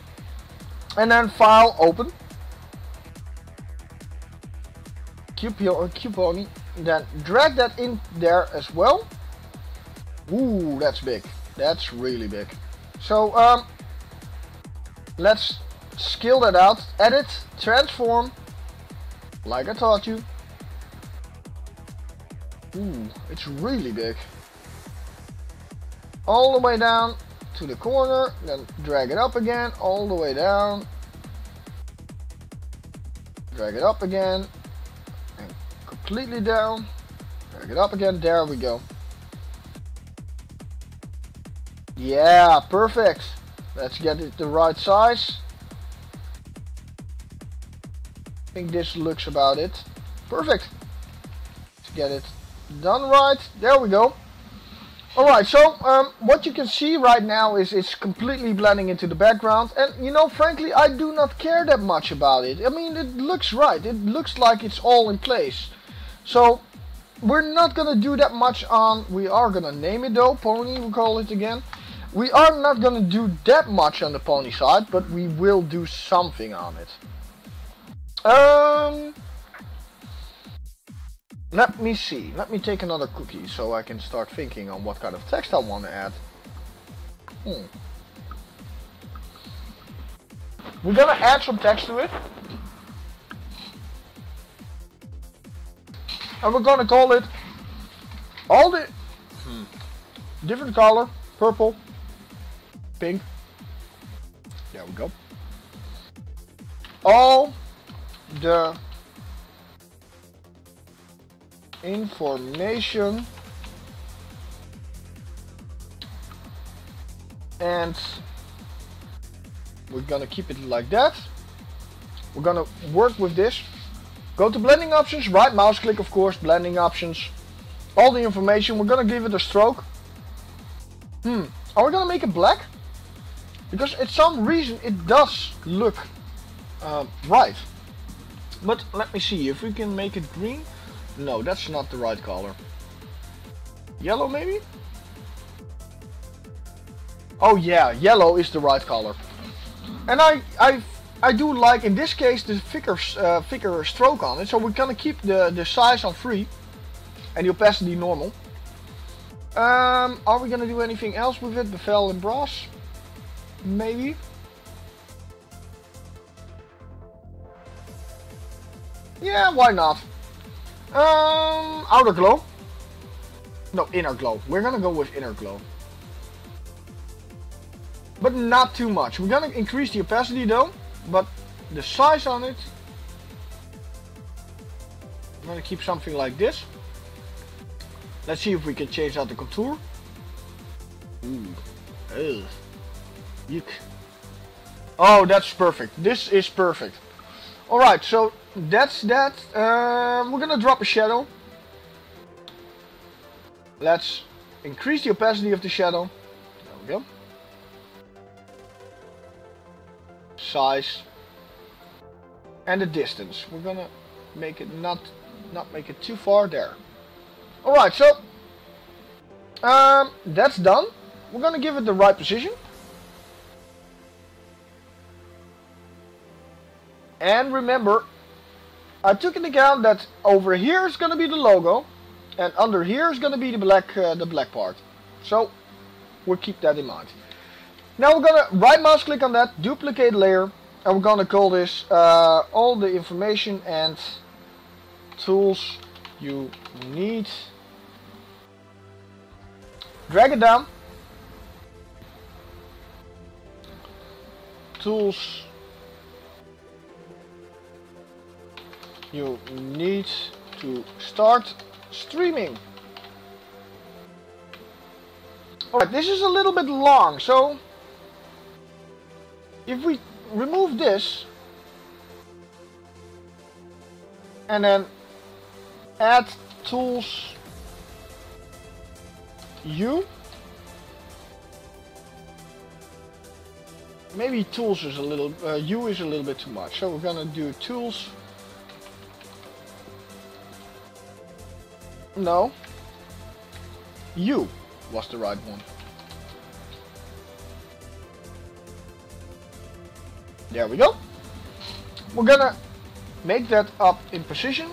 And then file, open. Cute pony. Then drag that in there as well. Ooh, that's big. That's really big. So let's scale that out. Edit, transform, like I taught you. Ooh, it's really big. All the way down to the corner, then drag it up again, all the way down. Drag it up again, and completely down. Drag it up again, there we go. Yeah, perfect. Let's get it the right size. I think this looks about it. Perfect. Let's get it done right. There we go. Alright, so what you can see right now is it's completely blending into the background. And you know, frankly, I do not care that much about it. I mean, it looks right. It looks like it's all in place. So we're not gonna do that much on. We are gonna name it though, pony, we'll call it again. We are not gonna do that much on the pony side, but we will do something on it. Let me see. Let me take another cookie so I can start thinking on what kind of text I want to add. We're gonna add some text to it. And we're gonna call it all the different color, purple, pink. There we go. All the information and we're gonna keep it like that. We're gonna work with this. Go to blending options, right mouse click, of course, blending options, all the information. We're gonna give it a stroke. Are we gonna make it black? Because for some reason it does look right. But let me see if we can make it green. No, that's not the right color. Yellow maybe? Oh yeah, yellow is the right color. And I do like in this case the thicker stroke on it, so we're gonna keep the size on 3 and the opacity normal. Are we gonna do anything else with it? Bevel and brass? Maybe? Yeah, why not? Outer glow? No, inner glow. We're gonna go with inner glow. But not too much. We're gonna increase the opacity though, but the size on it, I'm gonna keep something like this. Let's see if we can change out the contour. Ooh. Ugh. Yuck. Oh, that's perfect. This is perfect. Alright, so that's that. We're gonna drop a shadow. Let's increase the opacity of the shadow. There we go. Size. And the distance. We're gonna make it not make it too far there. Alright, so that's done. We're gonna give it the right position. And remember, I took into account that over here is gonna be the logo, and under here is gonna be the black part. So we'll keep that in mind. Now we're gonna right mouse click on that, duplicate layer, and we're gonna call this all the information and tools you need. Drag it down. Tools you need to start streaming. Alright, this is a little bit long, so if we remove this and then add tools U, maybe tools is a little U is a little bit too much, so we're gonna do tools. No, U was the right one. There we go. We're gonna make that up in position.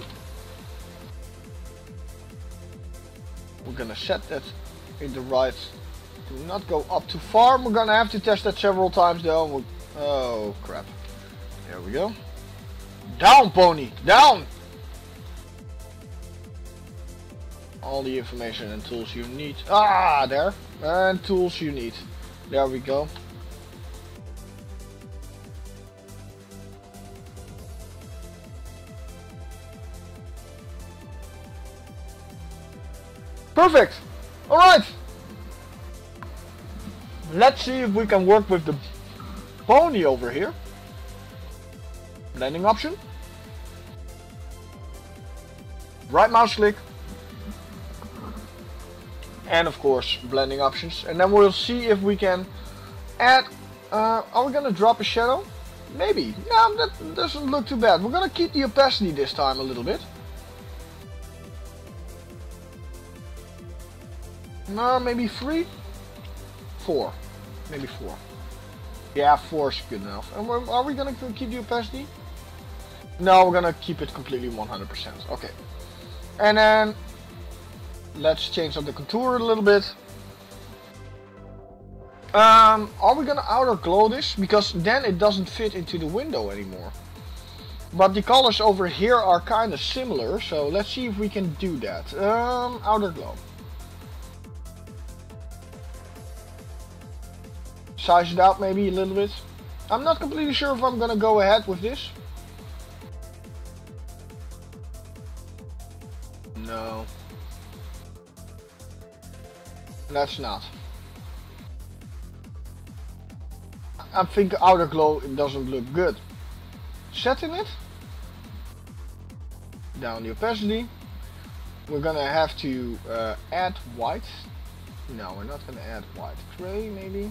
We're gonna set that in the right. Do not go up too far. We're gonna have to test that several times though. Oh crap. There we go. Down, pony, down. All the information and tools you need. Ah, there. And tools you need. There we go. Perfect. Alright. Let's see if we can work with the pony over here. Blending option. Right mouse click. And of course blending options, and then we'll see if we can add are we gonna drop a shadow? Maybe. No, that doesn't look too bad. We're gonna keep the opacity this time a little bit. No, maybe 3? 4. Maybe 4. Yeah, 4 is good enough. And are we gonna keep the opacity? No, we're gonna keep it completely 100%. Okay. And then let's change up the contour a little bit. Are we gonna outer glow this? Because then it doesn't fit into the window anymore. But the colors over here are kind of similar, so let's see if we can do that. Outer glow. Size it out maybe a little bit. I'm not completely sure if I'm gonna go ahead with this. No. Let's not. I think outer glow it doesn't look good. Setting it. Down the opacity. We're gonna have to add white. No, we're not gonna add white. Gray maybe.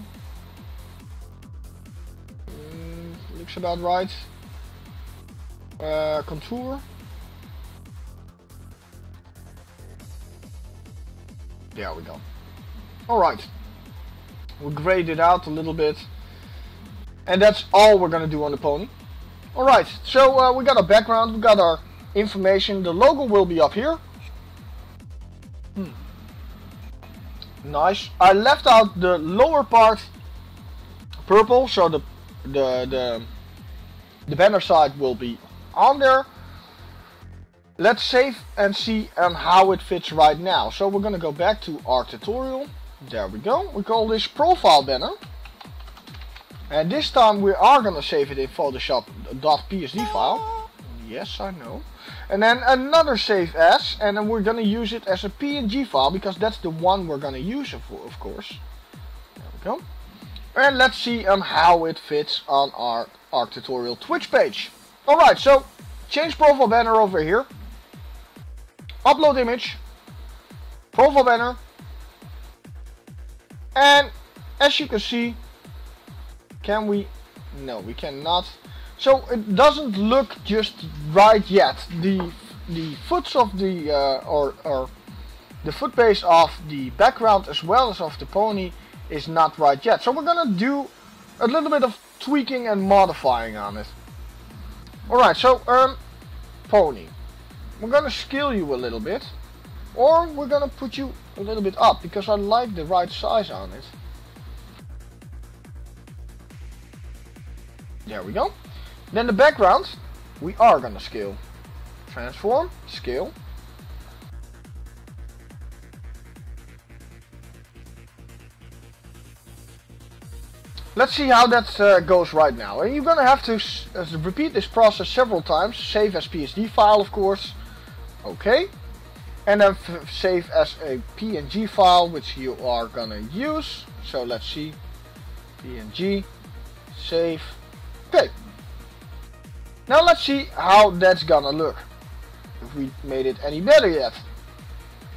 Looks about right. Contour. There we go. Alright. We'll grade it out a little bit. And that's all we're gonna do on the pony. Alright, so we got our background, we got our information. The logo will be up here. Nice. I left out the lower part purple, so the banner side will be on there. Let's save and see how it fits right now. So we're gonna go back to our tutorial. There we go. We call this profile banner. And this time we are gonna save it in Photoshop.psd file. Yes, I know. And then another save as, and then we're gonna use it as a PNG file because that's the one we're gonna use of course. There we go. And let's see how it fits on our tutorial Twitch page. Alright, so change profile banner over here. Upload image. Profile banner. And as you can see, can we? No, we cannot. So it doesn't look just right yet. The foots of the or the foot base of the background as well as of the pony is not right yet. So we're gonna do a little bit of tweaking and modifying on it. Alright, so pony. We're gonna scale you a little bit, or we're gonna put you a little bit up because I like the right size on it. There we go. Then the background, we are gonna scale. Transform, scale. Let's see how that goes right now. And you're gonna have to repeat this process several times. Save as PSD file, of course. Okay. And then save as a PNG file, which you are gonna use. So let's see. PNG. Save. Okay. Now let's see how that's gonna look. If we made it any better yet.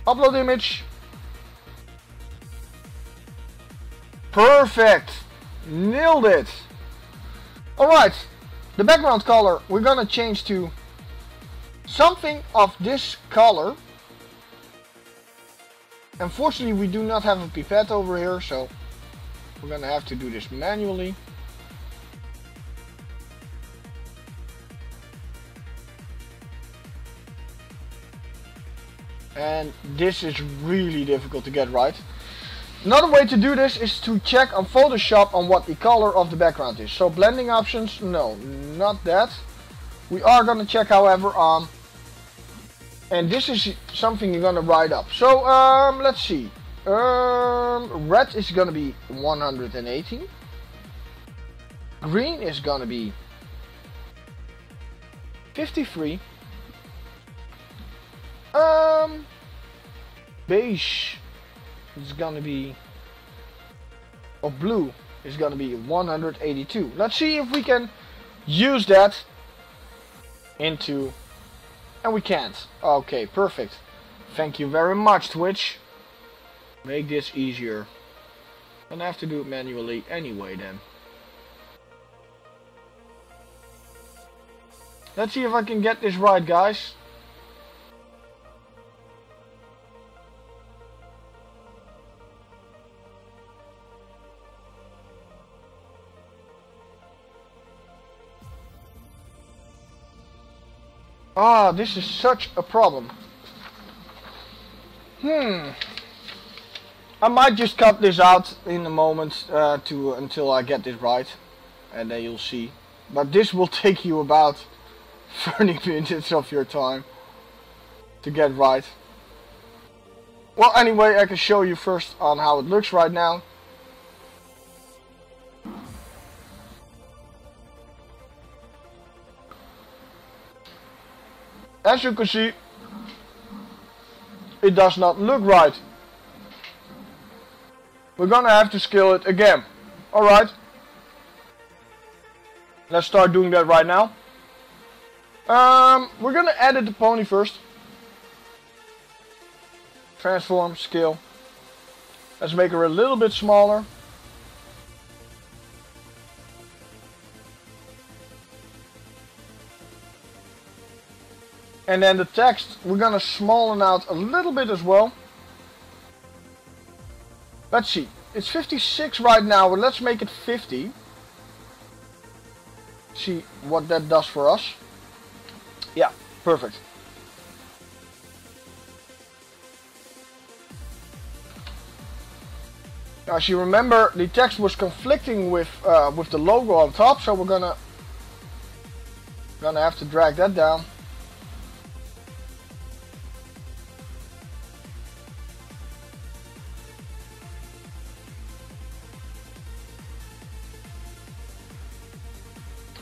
Upload image. Perfect. Nailed it. Alright. The background color we're gonna change to something of this color. Unfortunately we do not have a pipette over here, so we're gonna have to do this manually. And this is really difficult to get right. Another way to do this is to check on Photoshop on what the color of the background is. So blending options, no, not that. We are going to check however on, and this is something you're going to write up. So let's see. Red is going to be 118. Green is going to be 53. Beige is gonna be, or blue is gonna be 182. Let's see if we can use that into, and we can't. Okay, perfect. Thank you very much, Twitch. Make this easier. I'm gonna have to do it manually anyway then. Let's see if I can get this right, guys. Ah, this is such a problem. I might just cut this out in a moment until I get this right, and then you'll see. But this will take you about 30 minutes of your time to get right. Well, anyway, I can show you first on how it looks right now. As you can see, it does not look right. We're gonna have to scale it again. Alright. Let's start doing that right now. We're gonna edit the pony first. Transform, scale. Let's make her a little bit smaller. And then the text, we're gonna smallen out a little bit as well. Let's see. It's 56 right now, but let's make it 50. See what that does for us. Yeah, perfect. As you remember, the text was conflicting with the logo on top, so we're gonna have to drag that down.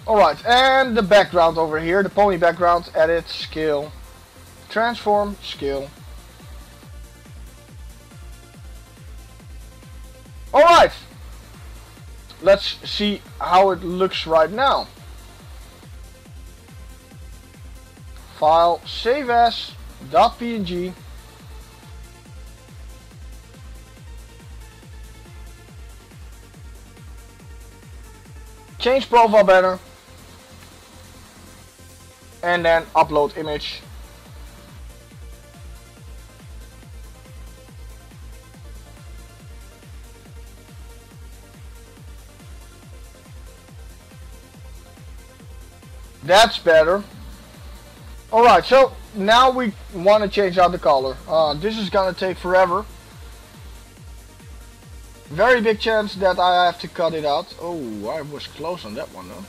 Alright, and the background over here, the pony background, edit, scale, transform, scale. Alright, let's see how it looks right now. File, save as, .png. Change profile banner. And then upload image. That's better. Alright, so now we want to change out the color. This is gonna take forever. Very big chance that I have to cut it out. Oh, I was close on that one though.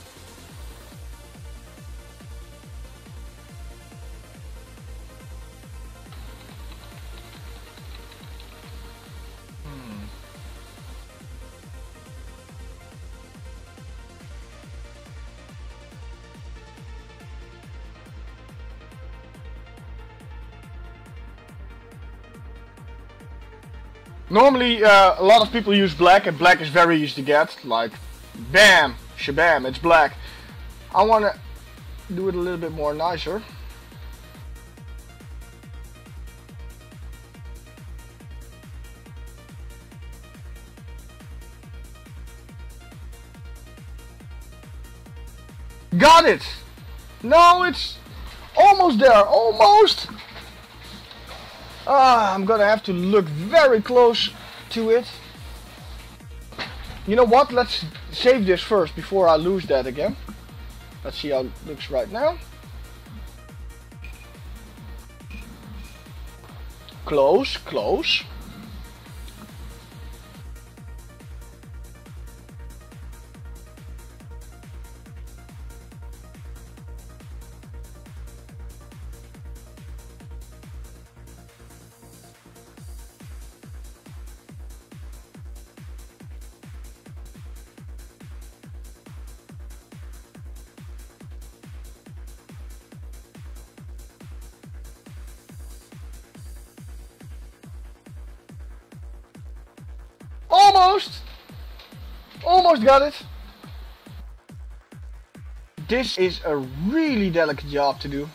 Normally, a lot of people use black, and black is very easy to get. Like, bam, shabam, it's black. I want to do it a little bit more nicer. Got it! No, it's almost there, almost! I'm gonna have to look very close to it. You know what? Let's save this first before I lose that again. Let's see how it looks right now. Close, close. Almost got it. This is a really delicate job to do.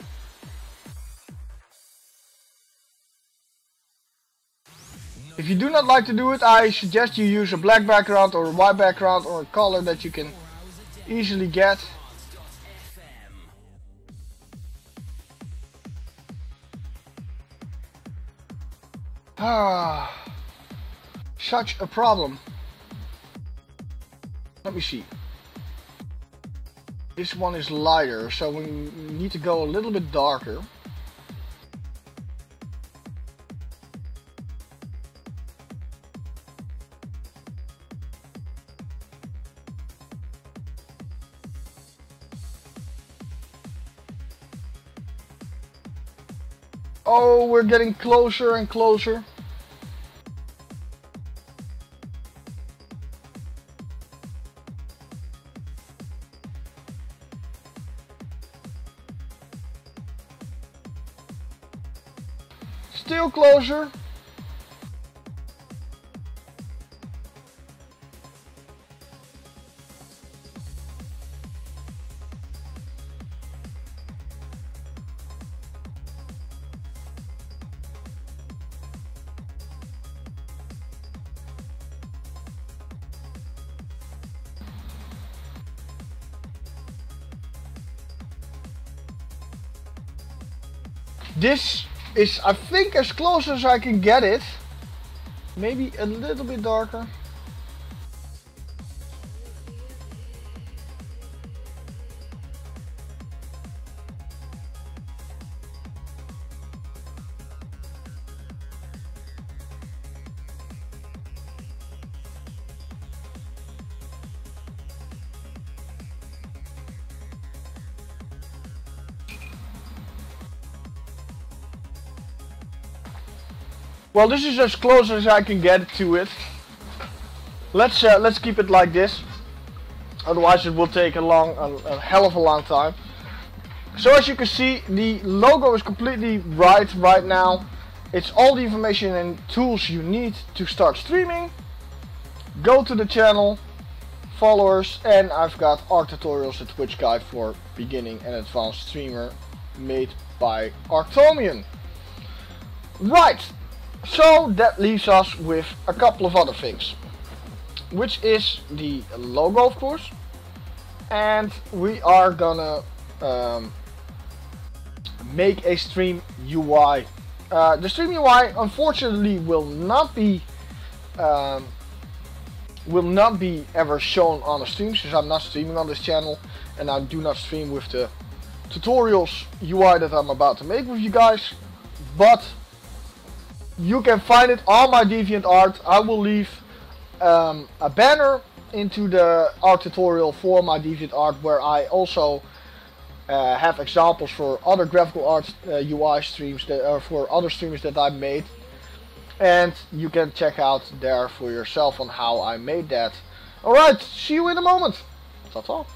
If you do not like to do it, I suggest you use a black background or a white background or a color that you can easily get. Such a problem. Let me see. This one is lighter, so we need to go a little bit darker. Oh, we're getting closer and closer. Still closer. This is, I think, as close as I can get it. Maybe a little bit darker. Well, this is as close as I can get to it. Let's keep it like this. Otherwise, it will take a hell of a long time. So as you can see, the logo is completely right now. It's all the information and tools you need to start streaming. Go to the channel, followers, and I've got Arctutorials, a Twitch guide for beginning and advanced streamer, made by Arctomian. Right. So that leaves us with a couple of other things, which is the logo, of course, and we are gonna make a stream UI. The stream UI unfortunately will not be ever shown on a stream, since I'm not streaming on this channel and I do not stream with the tutorials UI that I'm about to make with you guys, but you can find it on my DeviantArt. I will leave a banner into the art tutorial for my DeviantArt, where I also have examples for other graphical art UI streams that are for other streams that I made, and you can check out there for yourself on how I made that. Alright, see you in a moment. That's all.